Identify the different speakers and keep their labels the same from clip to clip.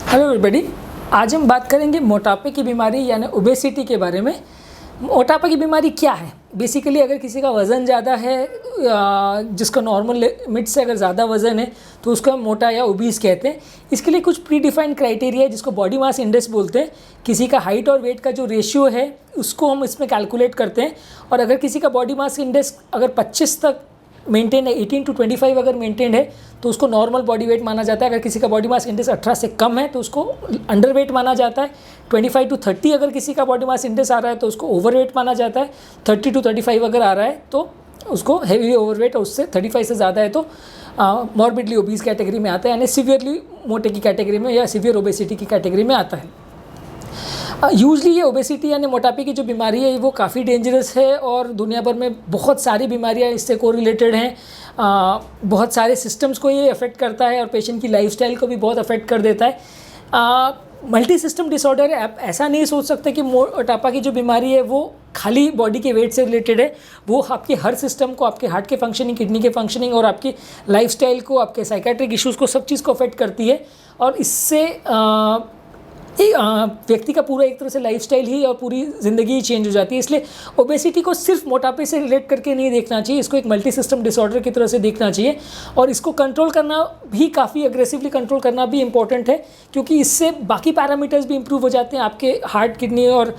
Speaker 1: Hello everybody. आज हम बात करेंगे मोटापे की बीमारी यानी ओबेसिटी के बारे में। मोटापे की बीमारी क्या है? बेसिकली अगर किसी का वज़न ज़्यादा है, जिसका नॉर्मल लिमिट से अगर ज़्यादा वज़न है तो उसको हम मोटा या ओबीस कहते हैं। इसके लिए कुछ प्री डिफाइंड क्राइटेरिया है जिसको बॉडी मास इंडेक्स बोलते हैं। किसी का हाइट और वेट का जो रेशियो है उसको हम इसमें कैलकुलेट करते हैं, और अगर किसी का बॉडी मास इंडेक्स अगर 25 तक मेंटेन है, 18 to 25 अगर मेंटेन है तो उसको नॉर्मल बॉडी वेट माना जाता है। अगर किसी का बॉडी मास इंडेक्स 18 से कम है तो उसको अंडर वेट माना जाता है। 25 to 30 अगर किसी का बॉडी मास इंडेक्स आ रहा है तो उसको ओवर वेट माना जाता है। 30 to 35 अगर आ रहा है तो उसको हैवी ओवर वेट, और उससे 35 से ज़्यादा है तो मॉर्बिडली ओबीस कैटेगरी में आता है, यानी सीवियरली मोटे की कैटेगरी में या सीवियर ओबेसिटी की कैटेगरी में आता है। यूजली ये ओबेसिटी यानी मोटापे की जो बीमारी है वो काफ़ी डेंजरस है, और दुनिया भर में बहुत सारी बीमारियां इससे कोरिलेटेड हैं। बहुत सारे सिस्टम्स को ये अफेक्ट करता है और पेशेंट की लाइफस्टाइल को भी बहुत अफेक्ट कर देता है। मल्टी सिस्टम डिसऑर्डर है। आप ऐसा नहीं सोच सकते कि मोटापा की जो बीमारी है वो खाली बॉडी के वेट से रिलेटेड है। वो आपके हर सिस्टम को, आपके हार्ट के फंक्शनिंग, किडनी के फंक्शनिंग और आपकी लाइफस्टाइल को, आपके साइकेट्रिक इश्यूज़ को, सब चीज़ को अफेक्ट करती है। और इससे व्यक्ति का पूरा एक तरह से लाइफस्टाइल ही और पूरी ज़िंदगी ही चेंज हो जाती है। इसलिए ओबेसिटी को सिर्फ मोटापे से रिलेट करके नहीं देखना चाहिए, इसको एक मल्टी सिस्टम डिसऑर्डर की तरह से देखना चाहिए। और इसको कंट्रोल करना भी, काफ़ी अग्रेसिवली कंट्रोल करना भी इम्पॉर्टेंट है, क्योंकि इससे बाकी पैरामीटर्स भी इंप्रूव हो जाते हैं। आपके हार्ट, किडनी और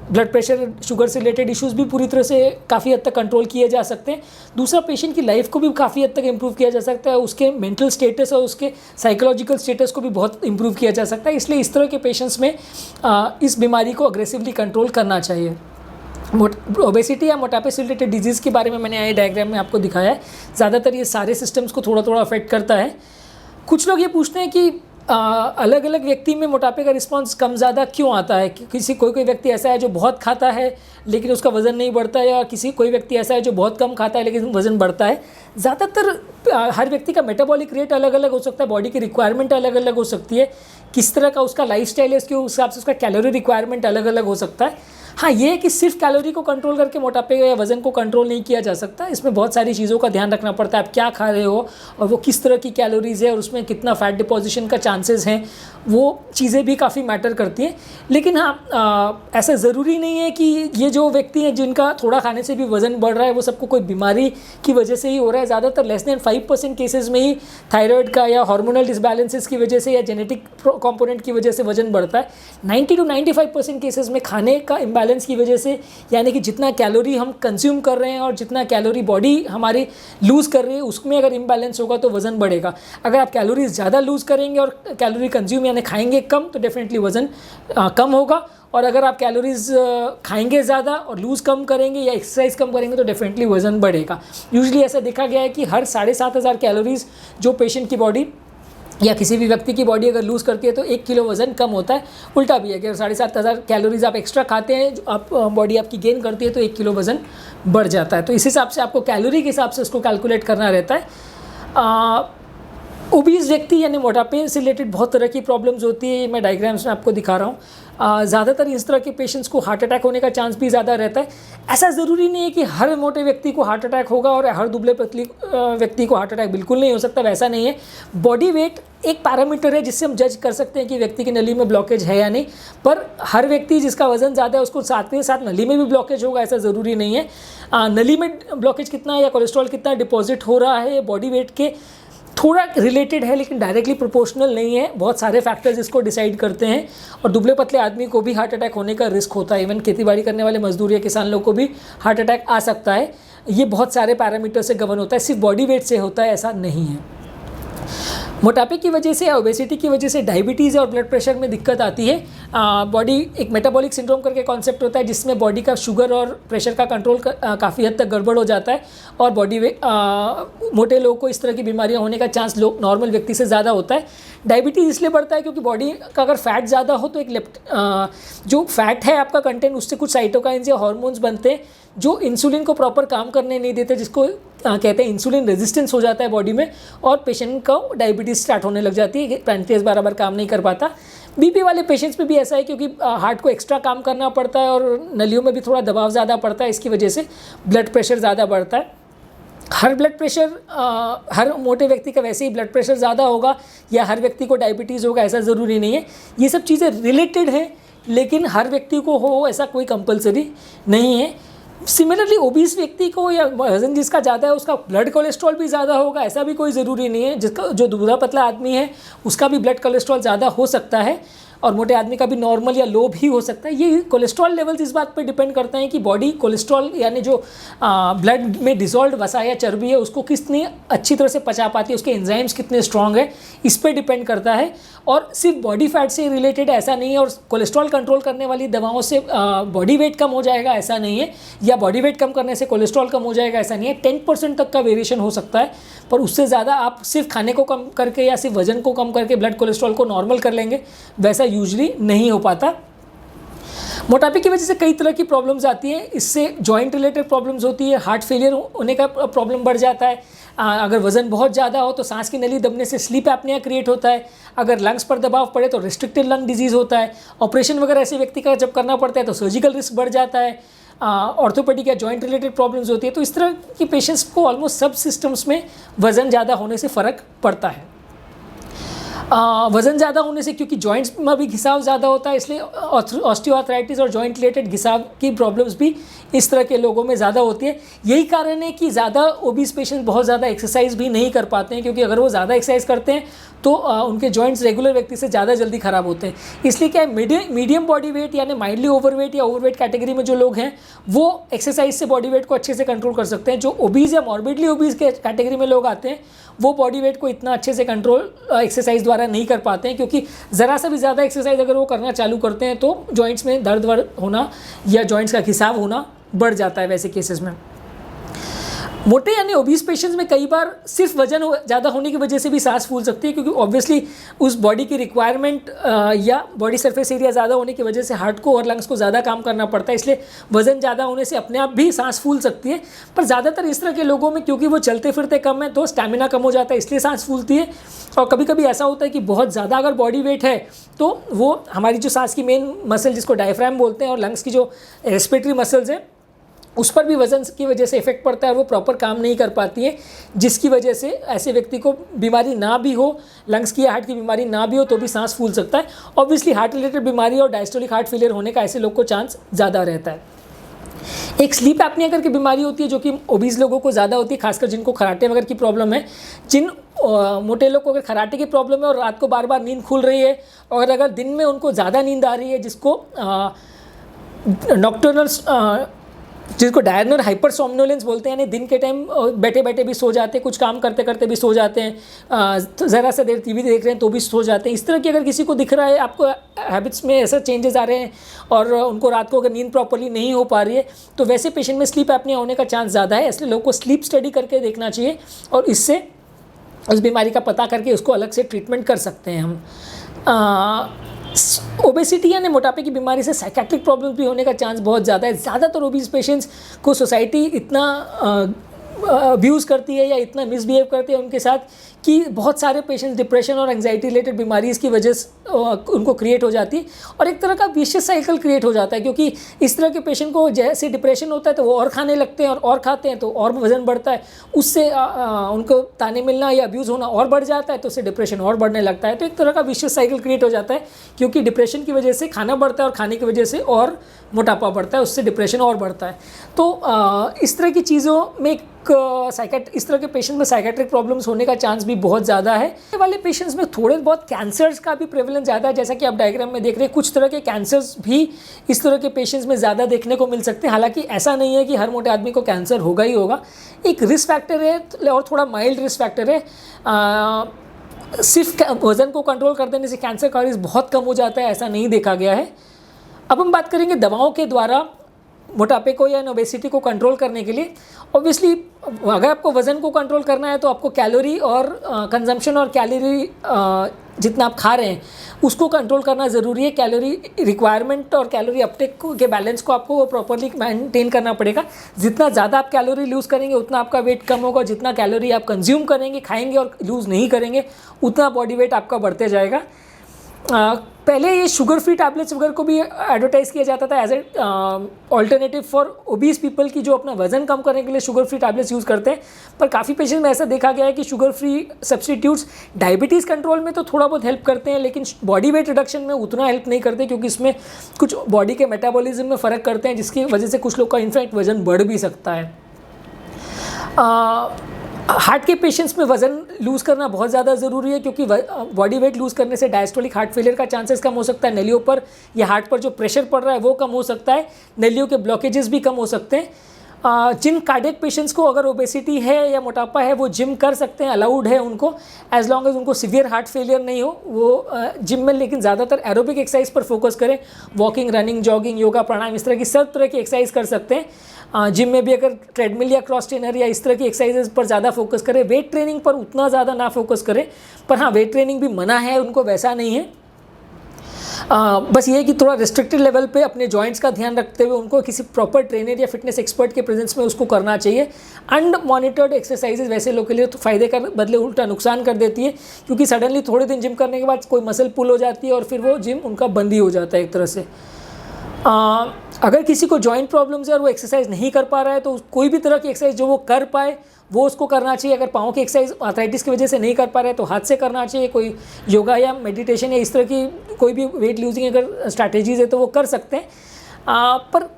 Speaker 1: ब्लड प्रेशर, शुगर से रिलेटेड इश्यूज़ भी पूरी तरह से काफ़ी हद तक कंट्रोल किए जा सकते हैं। दूसरा, पेशेंट की लाइफ को भी काफ़ी हद तक इम्प्रूव किया जा सकता है। उसके मेंटल स्टेटस और उसके साइकोलॉजिकल स्टेटस को भी बहुत इम्प्रूव किया जा सकता है। इसलिए इस तरह के पेशेंट्स में इस बीमारी को अग्रेसिवली कंट्रोल करना चाहिए। ओबेसिटी या मोटापे से रिलेटेड डिजीज़ के बारे में मैंने ये डायग्राम में आपको दिखाया है। ज़्यादातर ये सारे सिस्टम्स को थोड़ा थोड़ा अफेक्ट करता है। कुछ लोग ये पूछते हैं कि अलग अलग व्यक्ति में मोटापे का रिस्पांस कम ज़्यादा क्यों आता है। कोई व्यक्ति ऐसा है जो बहुत खाता है लेकिन उसका वज़न नहीं बढ़ता है, या कोई व्यक्ति ऐसा है जो बहुत कम खाता है लेकिन वज़न बढ़ता है। ज़्यादातर हर व्यक्ति का मेटाबॉलिक रेट अलग अलग हो सकता है, बॉडी की रिक्वायरमेंट अलग अलग हो सकती है, किस तरह का उसका लाइफस्टाइल है उसके हिसाब से उसका कैलोरी रिक्वायरमेंट अलग अलग हो सकता है। हाँ, ये है कि सिर्फ कैलोरी को कंट्रोल करके मोटापे या वज़न को कंट्रोल नहीं किया जा सकता। इसमें बहुत सारी चीज़ों का ध्यान रखना पड़ता है। आप क्या खा रहे हो और वो किस तरह की कैलोरीज़ है और उसमें कितना फैट डिपोजिशन का चांसेस हैं, वो चीज़ें भी काफ़ी मैटर करती हैं। लेकिन हाँ, ऐसा ज़रूरी नहीं है कि ये जो व्यक्ति हैं जिनका थोड़ा खाने से भी वज़न बढ़ रहा है वो सबको कोई बीमारी की वजह से ही हो रहा है। ज़्यादातर लेस देन 5% केसेस में ही थायराइड का या हार्मोनल डिसबैलेंसेस की वजह से या जेनेटिक कंपोनेंट की वजह से वज़न बढ़ता है। 90 to 95% केसेस में खाने का बैलेंस की वजह से, यानी कि जितना कैलोरी हम कंज्यूम कर रहे हैं और जितना कैलोरी बॉडी हमारी लूज़ कर रही है उसमें अगर इम्बैलेंस होगा तो वज़न बढ़ेगा। अगर आप कैलोरीज ज़्यादा लूज़ करेंगे और कैलोरी कंज्यूम यानी खाएंगे कम तो डेफिनेटली वज़न कम होगा। और अगर आप कैलोरीज खाएंगे ज़्यादा और लूज़ कम करेंगे या एक्सरसाइज कम करेंगे तो डेफिनेटली वज़न बढ़ेगा। यूजुअली ऐसा देखा गया है कि हर 7,500 कैलोरीज जो पेशेंट की बॉडी या किसी भी व्यक्ति की बॉडी अगर लूज़ करती है तो 1 किलो वज़न कम होता है। उल्टा भी है कि 7,500 कैलोरीज आप एक्स्ट्रा खाते हैं, जो आप बॉडी आपकी गेन करती है तो 1 किलो वज़न बढ़ जाता है। तो इस हिसाब से आपको कैलोरी के हिसाब से उसको कैलकुलेट करना रहता है। ओबीस व्यक्ति यानी मोटापे से रिलेटेड बहुत तरह की प्रॉब्लम्स होती है, मैं डायग्राम्स में आपको दिखा रहा हूँ। ज़्यादातर इस तरह के पेशेंट्स को हार्ट अटैक होने का चांस भी ज़्यादा रहता है। ऐसा ज़रूरी नहीं है कि हर मोटे व्यक्ति को हार्ट अटैक होगा और हर दुबले पतली व्यक्ति को हार्ट अटैक बिल्कुल नहीं हो सकता, वैसा नहीं है। बॉडी वेट एक पैरामीटर है जिससे हम जज कर सकते हैं कि व्यक्ति की नली में ब्लॉकेज है या नहीं, पर हर व्यक्ति जिसका वज़न ज़्यादा है उसको साथ में साथ नली में भी ब्लॉकेज होगा ऐसा ज़रूरी नहीं है। नली में ब्लॉकेज कितना या कोलेस्ट्रॉल कितना डिपॉजिट हो रहा है बॉडी वेट के थोड़ा रिलेटेड है, लेकिन डायरेक्टली प्रोपोर्शनल नहीं है। बहुत सारे फैक्टर्स इसको डिसाइड करते हैं, और दुबले पतले आदमी को भी हार्ट अटैक होने का रिस्क होता है। इवन खेतीबाड़ी करने वाले मजदूर या किसान लोग को भी हार्ट अटैक आ सकता है। ये बहुत सारे पैरामीटर से गवर्न होता है, सिर्फ बॉडी वेट से होता है ऐसा नहीं है। मोटापे की वजह से या ओबेसिटी की वजह से डायबिटीज़ और ब्लड प्रेशर में दिक्कत आती है। बॉडी एक मेटाबॉलिक सिंड्रोम करके कॉन्सेप्ट होता है जिसमें बॉडी का शुगर और प्रेशर का कंट्रोल काफ़ी हद तक गड़बड़ हो जाता है, और बॉडी मोटे लोगों को इस तरह की बीमारियां होने का चांस नॉर्मल व्यक्ति से ज़्यादा होता है। डायबिटीज़ इसलिए बढ़ता है क्योंकि बॉडी का अगर फैट ज़्यादा हो तो जो फैट है आपका कंटेंट, उससे कुछ साइटोकाइंस या हार्मोन्स बनते हैं जो इंसुलिन को प्रॉपर काम करने नहीं देते, जिसको कहते हैं इंसुलिन रेजिस्टेंस हो जाता है बॉडी में, और पेशेंट को डायबिटीज़ स्टार्ट होने लग जाती है। पैनक्रियास बराबर काम नहीं कर पाता। बीपी वाले पेशेंट्स में भी ऐसा है क्योंकि हार्ट को एक्स्ट्रा काम करना पड़ता है और नलियों में भी थोड़ा दबाव ज़्यादा पड़ता है, इसकी वजह से ब्लड प्रेशर ज़्यादा बढ़ता है। हर ब्लड प्रेशर हर मोटे व्यक्ति का वैसे ही ब्लड प्रेशर ज़्यादा होगा या हर व्यक्ति को डायबिटीज़ होगा ऐसा ज़रूरी नहीं है। ये सब चीज़ें रिलेटेड हैं, लेकिन हर व्यक्ति को हो ऐसा कोई कंपलसरी नहीं है। सिमिलरली ओबीस व्यक्ति को या वजन जिसका ज़्यादा है उसका ब्लड कोलेस्ट्रॉल भी ज़्यादा होगा ऐसा भी कोई ज़रूरी नहीं है। जिसका जो दुबला पतला आदमी है उसका भी ब्लड कोलेस्ट्रॉल ज़्यादा हो सकता है और मोटे आदमी का भी नॉर्मल या लो भी हो सकता है। ये कोलेस्ट्रॉल लेवल्स इस बात पे डिपेंड करते हैं कि बॉडी कोलेस्ट्रॉल यानी जो ब्लड में डिसॉल्व वसा या चर्बी है उसको कितनी अच्छी तरह से पचा पाती है, उसके एंजाइम्स कितने स्ट्रांग है, इस पे डिपेंड करता है। और सिर्फ बॉडी फैट से रिलेटेड ऐसा नहीं है, और कोलेस्ट्रॉल कंट्रोल करने वाली दवाओं से बॉडी वेट कम हो जाएगा ऐसा नहीं है, या बॉडी वेट कम करने से कोलेस्ट्रॉल कम हो जाएगा ऐसा नहीं है। 10% तक का वेरिएशन हो सकता है, पर उससे ज़्यादा आप सिर्फ खाने को कम करके या सिर्फ वजन को कम करके ब्लड कोलेस्ट्रॉल को नॉर्मल कर लेंगे, वैसा यूजली नहीं हो पाता। मोटापे की वजह से कई तरह की प्रॉब्लम्स आती हैं। इससे जॉइंट रिलेटेड प्रॉब्लम्स होती है, हार्ट फेलियर होने का प्रॉब्लम बढ़ जाता है। अगर वज़न बहुत ज़्यादा हो तो सांस की नली दबने से स्लीप एपनिया क्रिएट होता है। अगर लंग्स पर दबाव पड़े तो रिस्ट्रिक्टेड लंग डिजीज़ होता है। ऑपरेशन वगैरह ऐसे व्यक्ति का जब करना पड़ता है तो सर्जिकल रिस्क बढ़ जाता है। ऑर्थोपेडिक या जॉइंट रिलेटेड प्रॉब्लम्स होती है। तो इस तरह की पेशेंट्स को ऑलमोस्ट सब सिस्टम्स में वज़न ज़्यादा होने से फ़र्क पड़ता है। वज़न ज़्यादा होने से क्योंकि जॉइंट्स में भी घिसाव ज़्यादा होता है, इसलिए ऑस्टियोआर्थराइटिस और जॉइंट रिलेटेड घिसाव की प्रॉब्लम्स भी इस तरह के लोगों में ज़्यादा होती है। यही कारण है कि ज़्यादा ओबीस पेशेंट बहुत ज़्यादा एक्सरसाइज भी नहीं कर पाते हैं, क्योंकि अगर वो ज़्यादा एक्सरसाइज करते हैं तो उनके जॉइंट्स रेगुलर व्यक्ति से ज़्यादा जल्दी ख़राब होते हैं। इसलिए क्या है, मीडियम बॉडी वेट यानी माइल्डली ओवरवेट या ओवरवेट कैटेगरी में जो लोग हैं वो एक्सरसाइज से बॉडी वेट को अच्छे से कंट्रोल कर सकते हैं। जो ओबीज या मॉर्बिडली ओबीज के कैटेगरी में लोग आते हैं वो बॉडी वेट को इतना अच्छे से कंट्रोल एक्सरसाइज द्वारा नहीं कर पाते हैं, क्योंकि ज़रा सा भी ज़्यादा एक्सरसाइज अगर वो करना चालू करते हैं तो जॉइंट्स में दर्द वर्द होना या जॉइंट्स का घिसाव होना बढ़ जाता है वैसे केसेस में। मोटे यानी ओबीस पेशेंट्स में कई बार सिर्फ वजन ज़्यादा होने की वजह से भी सांस फूल सकती है, क्योंकि ऑब्वियसली उस बॉडी की रिक्वायरमेंट या बॉडी सरफेस एरिया ज़्यादा होने की वजह से हार्ट को और लंग्स को ज़्यादा काम करना पड़ता है, इसलिए वजन ज़्यादा होने से अपने आप भी सांस फूल सकती है। पर ज़्यादातर इस तरह के लोगों में क्योंकि वो चलते फिरते कम है तो स्टैमिना कम हो जाता है, इसलिए सांस फूलती है। और कभी कभी ऐसा होता है कि बहुत ज़्यादा अगर बॉडी वेट है तो वो हमारी जो सांस की मेन मसल जिसको डायफ्राम बोलते हैं और लंग्स की जो रेस्पिरेटरी मसल्स हैं उस पर भी वजन की वजह से इफेक्ट पड़ता है, वो प्रॉपर काम नहीं कर पाती है, जिसकी वजह से ऐसे व्यक्ति को बीमारी ना भी हो, लंग्स की या हार्ट की बीमारी ना भी हो तो भी सांस फूल सकता है। ऑब्वियसली हार्ट रिलेटेड बीमारी और डायस्टोलिक हार्ट फेलियर होने का ऐसे लोग को चांस ज़्यादा रहता है। एक स्लीप एपनिया करके बीमारी होती है जो कि ओबीज लोगों को ज़्यादा होती है, खासकर जिनको खराटे वगैरह की प्रॉब्लम है। जिन मोटे लोग को अगर खराटे की प्रॉब्लम है और रात को बार बार नींद खुल रही है और अगर दिन में उनको ज़्यादा नींद आ रही है, जिसको डायर्नल हाइपरसोम्नोलेंस बोलते हैं, यानी दिन के टाइम बैठे बैठे भी सो जाते हैं, कुछ काम करते करते भी सो जाते हैं, ज़रा सा देर टीवी देख रहे हैं तो भी सो जाते हैं। इस तरह की अगर किसी को दिख रहा है, आपको हैबिट्स में ऐसा चेंजेस आ रहे हैं और उनको रात को अगर नींद प्रॉपर्ली नहीं हो पा रही है तो वैसे पेशेंट में स्लीप एपनिया होने का चांस ज़्यादा है। इसलिए लोगों को स्लीप स्टडी करके देखना चाहिए और इससे उस बीमारी का पता करके उसको अलग से ट्रीटमेंट कर सकते हैं हम। ओबेसिटी यानी मोटापे की बीमारी से साइकेट्रिक प्रॉब्लम भी होने का चांस बहुत ज़्यादा है। ज़्यादातर ओबीस पेशेंट्स को सोसाइटी इतना अब्यूज़ करती है या इतना मिसबिहेव करती है उनके साथ कि बहुत सारे पेशेंट्स डिप्रेशन और एंजाइटी रिलेटेड बीमारीज़ की वजह से उनको क्रिएट हो जाती है और एक तरह का विशियस साइकिल क्रिएट हो जाता है, क्योंकि इस तरह के पेशेंट को जैसे डिप्रेशन होता है तो वो और खाने लगते हैं और खाते हैं तो और वज़न बढ़ता है, उससे उनको ताने मिलना या अब्यूज़ होना और बढ़ जाता है तो उससे डिप्रेशन और बढ़ने लगता है। तो एक तरह का विशियस साइकिल क्रिएट हो जाता है, क्योंकि डिप्रेशन की वजह से खाना बढ़ता है और खाने की वजह से और मोटापा बढ़ता है, उससे डिप्रेशन और बढ़ता है। तो इस तरह की चीज़ों में इस तरह के पेशेंट में साइकेट्रिक प्रॉब्लम्स होने का चांस भी बहुत ज़्यादा है। ये वाले पेशेंट्स में थोड़े बहुत कैंसर्स का भी प्रेवलेंस ज़्यादा है, जैसा कि आप डायग्राम में देख रहे हैं। कुछ तरह के कैंसर्स भी इस तरह के पेशेंट्स में ज़्यादा देखने को मिल सकते हैं। हालांकि ऐसा नहीं है कि हर मोटे आदमी को कैंसर होगा ही होगा, एक रिस्क फैक्टर है और थोड़ा माइल्ड रिस्क फैक्टर है। सिर्फ वज़न को कंट्रोल कर देने से कैंसर का रिस्क बहुत कम हो जाता है, ऐसा नहीं देखा गया है। अब हम बात करेंगे दवाओं के द्वारा मोटापे को या ओबेसिटी को कंट्रोल करने के लिए। ऑब्वियसली अगर आपको वज़न को कंट्रोल करना है तो आपको कैलोरी और कंजम्पशन और कैलोरी जितना आप खा रहे हैं उसको कंट्रोल करना ज़रूरी है। कैलोरी रिक्वायरमेंट और कैलोरी अपटेक के बैलेंस को आपको प्रॉपर्ली मेंटेन करना पड़ेगा। जितना ज़्यादा आप कैलोरी लूज़ करेंगे उतना आपका वेट कम होगा, जितना कैलोरी आप कंज्यूम करेंगे, खाएंगे और लूज़ नहीं करेंगे उतना बॉडी वेट आपका बढ़ते जाएगा। पहले ये शुगर फ्री टैबलेट्स वगैरह को भी एडवर्टाइज़ किया जाता था as a alternative for obese people की जो अपना वजन कम करने के लिए शुगर फ्री टैबलेट्स यूज़ करते हैं। पर काफ़ी पेशेंट में ऐसा देखा गया है कि sugar free substitutes diabetes control में तो थोड़ा बहुत हेल्प करते हैं, लेकिन बॉडी वेट रिडक्शन में उतना हेल्प नहीं करते, क्योंकि इसमें कुछ बॉडी के मेटाबॉलिज्म में फ़र्क करते हैं, जिसकी वजह से कुछ लोग का इनफैक्ट वजन बढ़ भी सकता है। हार्ट के पेशेंट्स में वज़न लूज़ करना बहुत ज़्यादा ज़रूरी है, क्योंकि बॉडी वेट लूज़ करने से डायस्टोलिक हार्ट फेलियर का चांसेस कम हो सकता है, नलियों पर या हार्ट पर जो प्रेशर पड़ रहा है वो कम हो सकता है, नलियों के ब्लॉकेजेस भी कम हो सकते हैं। जिन कार्डियक पेशेंट्स को अगर ओबेसिटी है या मोटापा है वो जिम कर सकते हैं, अलाउड है उनको, एज लॉन्ग एज उनको सीवियर हार्ट फेलियर नहीं हो। वो जिम में लेकिन ज़्यादातर एरोबिक एक्सरसाइज पर फोकस करें, वॉकिंग, रनिंग, जॉगिंग, योगा, प्राणायाम, इस तरह की सब तरह की एक्सरसाइज कर सकते हैं। जिम में भी अगर ट्रेडमिल या क्रॉस ट्रेनर या इस तरह की एक्सरसाइजेज पर ज़्यादा फोकस करें, वेट ट्रेनिंग पर उतना ज़्यादा ना फोकस करें। पर हाँ, वेट ट्रेनिंग भी मना है उनको, वैसा नहीं है। बस ये है कि थोड़ा रिस्ट्रिक्टेड लेवल पे अपने जॉइंट्स का ध्यान रखते हुए उनको किसी प्रॉपर ट्रेनर या फिटनेस एक्सपर्ट के प्रेजेंस में उसको करना चाहिए। अनमॉनिटर्ड एक्सरसाइजेज वैसे लोगों के लिए तो फ़ायदे का बदले उल्टा नुकसान कर देती है, क्योंकि सडनली थोड़े दिन जिम करने के बाद कोई मसल पुल हो जाती है और फिर वो जिम उनका बंद ही हो जाता है एक तरह से। अगर किसी को जॉइंट प्रॉब्लम्स है और वो एक्सरसाइज नहीं कर पा रहा है, तो कोई भी तरह की एक्सरसाइज जो वो कर पाए वो उसको करना चाहिए। अगर पाँव की एक्सरसाइज आर्थराइटिस की वजह से नहीं कर पा रहे तो हाथ से करना चाहिए। कोई योगा या मेडिटेशन या इस तरह की कोई भी वेट लूजिंग अगर स्ट्रैटेजीज है तो वो कर सकते हैं। पर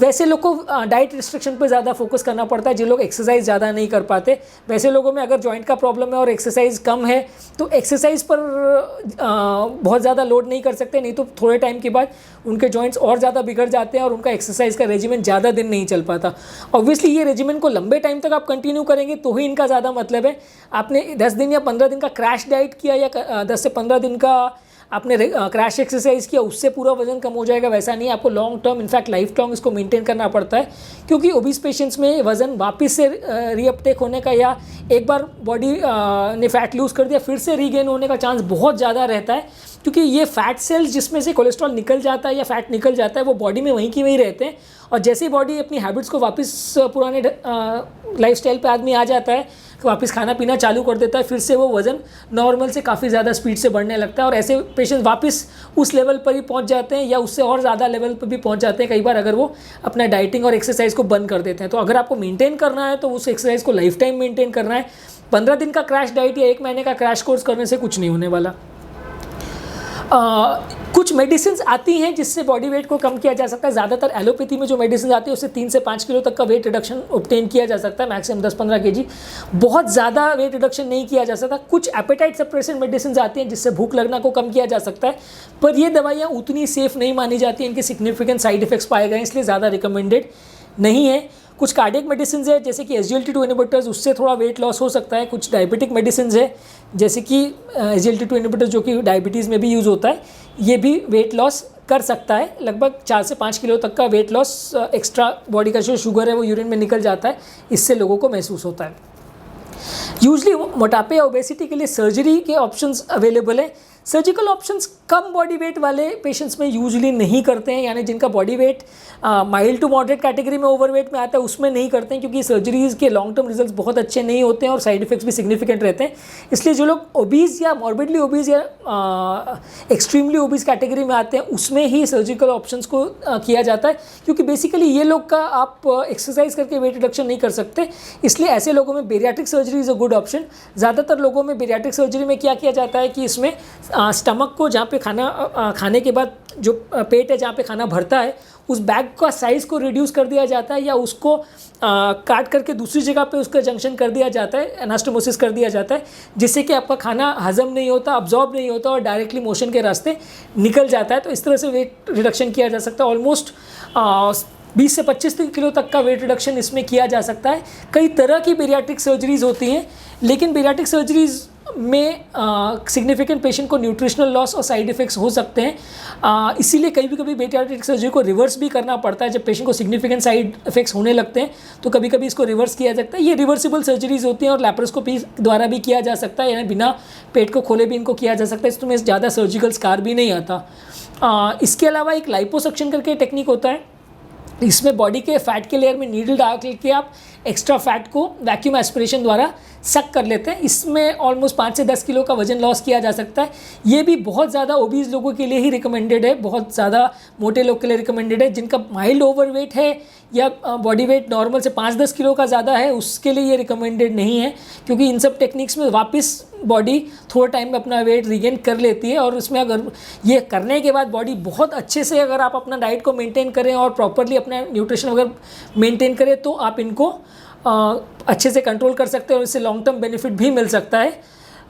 Speaker 1: वैसे लोग को डाइट रिस्ट्रिक्शन पे ज़्यादा फोकस करना पड़ता है, जिन लोग एक्सरसाइज ज़्यादा नहीं कर पाते। वैसे लोगों में अगर जॉइंट का प्रॉब्लम है और एक्सरसाइज कम है तो एक्सरसाइज पर बहुत ज़्यादा लोड नहीं कर सकते, नहीं तो थोड़े टाइम के बाद उनके जॉइंट्स और ज़्यादा बिगड़ जाते हैं और उनका एक्सरसाइज का रेजिमेंट ज़्यादा दिन नहीं चल पाता। ऑब्वियसली ये रेजिमेंट को लंबे टाइम तक आप कंटिन्यू करेंगे तो ही इनका ज़्यादा मतलब है। आपने 10 दिन या 15 दिन का क्रैश डाइट किया या 10 से 15 दिन का आपने क्रैश एक्सरसाइज किया, उससे पूरा वजन कम हो जाएगा, वैसा नहीं है। आपको long term, in fact life long इसको मेंटेन करना पड़ता है, क्योंकि ओबीस पेशेंट्स में वजन वापस से रीअपटेक होने का या एक बार बॉडी ने फैट लूज़ कर दिया फिर से रीगेन होने का चांस बहुत ज़्यादा रहता है, क्योंकि ये फैट सेल्स जिसमें से कोलेस्ट्रॉल निकल जाता है या फैट निकल जाता है वो बॉडी में वहीं की वहीं रहते हैं, और जैसे ही बॉडी अपनी हैबिट्स को वापस पुराने लाइफस्टाइल पे आदमी आ जाता है, वापस खाना पीना चालू कर देता है, फिर से वो वज़न नॉर्मल से काफ़ी ज़्यादा स्पीड से बढ़ने लगता है, और ऐसे पेशेंट वापस उस लेवल पर ही पहुंच जाते हैं या उससे और ज़्यादा लेवल पर भी पहुंच जाते हैं कई बार, अगर वो अपना डाइटिंग और एक्सरसाइज को बंद कर देते हैं। तो अगर आपको मेंटेन करना है तो उस एक्सरसाइज को लाइफ टाइम मेंटेन करना है। 15 दिन का क्रैश डाइट या 1 महीने का क्रैश कोर्स करने से कुछ नहीं होने वाला। कुछ मेडिसिन आती हैं जिससे बॉडी वेट को कम किया जा सकता है। ज़्यादातर एलोपैथी में जो मेडिसिन आती है उससे 3 से 5 किलो तक का वेट रिडक्शन ऑब्टेन किया जा सकता है, मैक्सिमम 10-15 kg। बहुत ज़्यादा वेट रिडक्शन नहीं किया जा सकता। कुछ एपेटाइट सप्रेसेंट मेडिसिन आती हैं जिससे भूख लगना को कम किया जा सकता है, पर ये दवाइयाँ उतनी सेफ नहीं मानी जाती हैं, इनके सिग्निफिकेंट साइड इफेक्ट्स पाए गए, इसलिए ज़्यादा रिकमेंडेड नहीं है। कुछ कार्डियक मेडिसिन है जैसे कि SGLT2 इनहिबिटर्स, उससे थोड़ा वेट लॉस हो सकता है। कुछ डायबिटिक मेडिसिन है जैसे कि SGLT2 इनहिबिटर्स जो कि डायबिटीज़ में भी यूज़ होता है, ये भी वेट लॉस कर सकता है। लगभग 4 से 5 किलो तक का वेट लॉस एक्स्ट्रा बॉडी का जो शुगर है वो यूरिन में निकल जाता है, इससे लोगों को महसूस होता है। यूजली मोटापे या ओबेसिटी के लिए सर्जरी के ऑप्शंस अवेलेबल हैं। सर्जिकल ऑप्शंस कम बॉडी वेट वाले पेशेंट्स में यूजुअली नहीं करते हैं, यानी जिनका body weight mild to moderate category में ओवरवेट में आता है उसमें नहीं करते हैं, क्योंकि सर्जरीज़ के लॉन्ग टर्म रिजल्ट्स बहुत अच्छे नहीं होते हैं और साइड इफेक्ट्स भी सिग्निफिकेंट रहते हैं। इसलिए जो लोग ओबीज या मॉर्बिडली ओबीज या एक्सट्रीमली ओबीज कैटेगरी में आते हैं उसमें ही सर्जिकल ऑप्शंस को किया जाता है, क्योंकि बेसिकली ये लोग का आप एक्सरसाइज करके वेट रिडक्शन नहीं कर सकते, इसलिए ऐसे लोगों में bariatric surgery is a good option. ज़्यादातर लोगों में बेरियाट्रिक सर्जरी में क्या किया जाता है कि इसमें स्टमक को जहाँ पे खाने के बाद जो पेट है जहाँ पे खाना भरता है उस बैग का साइज़ को रिड्यूस कर दिया जाता है, या उसको काट करके दूसरी जगह पे उसका जंक्शन कर दिया जाता है, एनास्टोमोसिस कर दिया जाता है, जिससे कि आपका खाना हजम नहीं होता, अब्जॉर्ब नहीं होता और डायरेक्टली मोशन के रास्ते निकल जाता है। तो इस तरह से वेट रिडक्शन किया जा सकता है। ऑलमोस्ट 20 से 25 किलो तक का वेट रिडक्शन इसमें किया जा सकता है। कई तरह की बेरियाट्रिक सर्जरीज़ होती हैं, लेकिन बेरियाट्रिक सर्जरीज़ में सिग्निफिकेंट पेशेंट को न्यूट्रिशनल लॉस और साइड इफ़ेक्ट्स हो सकते हैं, इसीलिए कभी कभी बेरियाट्रिक सर्जरी को रिवर्स भी करना पड़ता है। जब पेशेंट को सिग्निफिकेंट साइड इफेक्ट्स होने लगते हैं तो कभी कभी इसको रिवर्स किया जाता है। ये रिवर्सिबल सर्जरीज होती हैं और लैप्रोस्कोपी द्वारा भी किया जा सकता है, यानी बिना पेट को खोले भी इनको किया जा सकता है, इसमें ज़्यादा सर्जिकल स्कार भी नहीं आता। इसके अलावा एक लाइपोसक्शन करके टेक्निक होता है इसमें बॉडी के फैट के लेयर में नीडल डाल के आप एक्स्ट्रा फैट को वैक्यूम एस्पिरेशन द्वारा सक कर लेते हैं। इसमें ऑलमोस्ट 5 से 10 किलो का वजन लॉस किया जा सकता है। ये भी बहुत ज़्यादा ओबीज लोगों के लिए ही रिकमेंडेड है, बहुत ज़्यादा मोटे लोग के लिए रिकमेंडेड है। जिनका माइल्ड ओवरवेट है या बॉडी वेट नॉर्मल से 5-10 किलो का ज़्यादा है, उसके लिए ये रिकमेंडेड नहीं है, क्योंकि इन सब टेक्निक्स में वापस बॉडी थोड़ा टाइम में अपना वेट रिगेन कर लेती है। और उसमें अगर ये करने के बाद बॉडी बहुत अच्छे से अगर आप अपना डाइट को मेंटेन करें और प्रॉपरली अपना न्यूट्रिशन अगर मेंटेन करें तो आप इनको अच्छे से कंट्रोल कर सकते हैं और इससे लॉन्ग टर्म बेनिफिट भी मिल सकता है।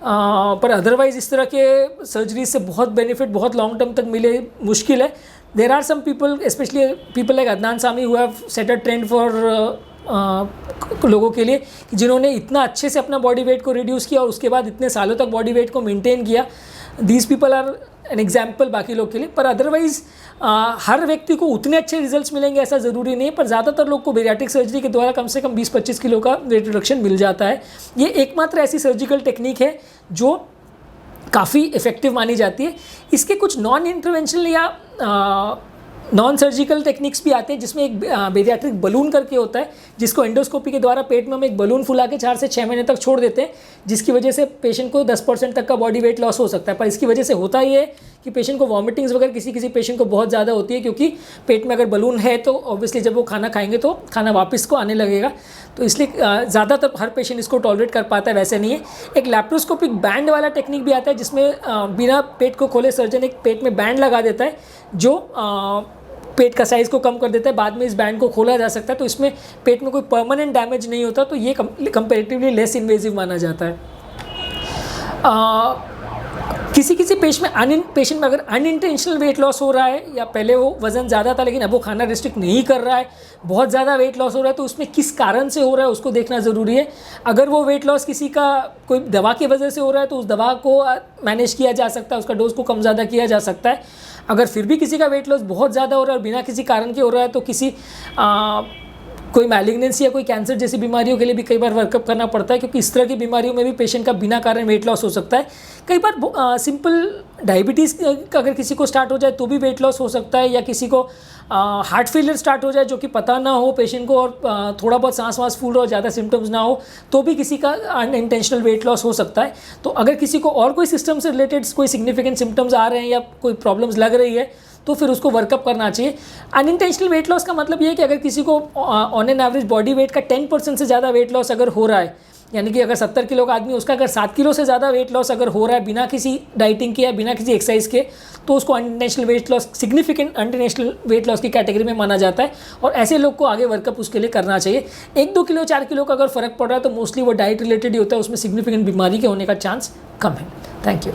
Speaker 1: पर अदरवाइज़ इस तरह के सर्जरी से बहुत बेनिफिट बहुत लॉन्ग टर्म तक मिले मुश्किल है। There are some people, specially people like Adnan Sami, who have set a trend for लोगों के लिए कि जिन्होंने इतना अच्छे से अपना बॉडी वेट को रिड्यूस किया और उसके बाद इतने सालों तक बॉडी वेट को मेंटेन किया। These people are an example बाकी लोग के लिए। पर अदरवाइज़ हर व्यक्ति को उतने अच्छे रिजल्ट्स मिलेंगे ऐसा ज़रूरी नहीं है, पर ज़्यादातर लोग को बेरियाट्रिक सर्जरी के द्वारा कम से कम 20-25 किलो का वेट रिडक्शन मिल जाता है। ये एकमात्र ऐसी सर्जिकल टेक्निक है जो काफ़ी इफ़ेक्टिव मानी जाती है। इसके कुछ नॉन इंटरवेंशनल या नॉन सर्जिकल टेक्निक्स भी आते हैं, जिसमें एक बेरियाट्रिक बलून करके होता है, जिसको एंडोस्कोपी के द्वारा पेट में हम एक बलून फुला के 4 से 6 महीने तक छोड़ देते हैं, जिसकी वजह से पेशेंट को 10% तक का बॉडी वेट लॉस हो सकता है। पर इसकी वजह से होता ये है कि पेशेंट को वॉमिटिंग्स वगैरह किसी पेशेंट को बहुत ज़्यादा होती है, क्योंकि पेट में अगर बलून है तो ऑब्वियसली जब वो खाना खाएंगे तो खाना वापस को आने लगेगा। तो इसलिए ज़्यादातर हर पेशेंट इसको टॉलरेट कर पाता है, वैसे नहीं है। एक लैप्रोस्कोपिक बैंड वाला टेक्निक भी आता है, जिसमें बिना पेट को खोले सर्जन एक पेट में बैंड लगा देता है जो पेट का साइज़ को कम कर देता है। बाद में इस बैंड को खोला जा सकता है, तो इसमें पेट में कोई परमानेंट डैमेज नहीं होता, तो ये कंपैरेटिवली लेस इन्वेजिव माना जाता है। किसी पेशेंट में अगर अनइंटेंशनल वेट लॉस हो रहा है या पहले वो वज़न ज़्यादा था लेकिन अब वो खाना रिस्ट्रिक्ट नहीं कर रहा है, बहुत ज़्यादा वेट लॉस हो रहा है, तो उसमें किस कारण से हो रहा है उसको देखना ज़रूरी है। अगर वो वेट लॉस किसी का कोई दवा की वजह से हो रहा है तो उस दवा को मैनेज किया जा सकता है, उसका डोज को कम ज़्यादा किया जा सकता है। अगर फिर भी किसी का वेट लॉस बहुत ज़्यादा हो रहा है और बिना किसी कारण के हो रहा है तो कोई मैलिग्नेंसी या कोई कैंसर जैसी बीमारियों के लिए भी कई बार वर्कअप करना पड़ता है, क्योंकि इस तरह की बीमारियों में भी पेशेंट का बिना कारण वेट लॉस हो सकता है। कई बार सिंपल डायबिटीज़ अगर किसी को स्टार्ट हो जाए तो भी वेट लॉस हो सकता है, या किसी को हार्ट फेलियर स्टार्ट हो जाए जो कि पता ना हो पेशेंट को और थोड़ा बहुत सांस वास फूल रहा हो, ज़्यादा सिम्टम्स ना हो, तो भी किसी का अनइंटेंशनल वेट लॉस हो सकता है। तो अगर किसी को और कोई सिस्टम से रिलेटेड कोई सिग्निफिकेंट सिम्टम्स आ रहे हैं या कोई प्रॉब्लम्स लग रही है तो फिर उसको वर्कअप करना चाहिए। अनइंटेंशनल वेट लॉस का मतलब ये है कि अगर किसी को on an average body weight का 10% से ज़्यादा वेट लॉस अगर हो रहा है, यानी कि अगर 70 किलो का आदमी उसका अगर 7 किलो से ज़्यादा वेट लॉस अगर हो रहा है बिना किसी डाइटिंग के या बिना किसी एक्सरसाइज के, तो उसको unintentional weight loss, significant unintentional weight loss की कैटेगरी में माना जाता है। और ऐसे लोग को आगे वर्कअप उसके लिए करना चाहिए। 1-2 किलो 4 किलो का अगर फ़र्क पड़ रहा है तो मोस्टली वो डाइट रिलेटेड ही होता है, उसमें सिग्निफिकेंट बीमारी के होने का चांस कम है। Thank you.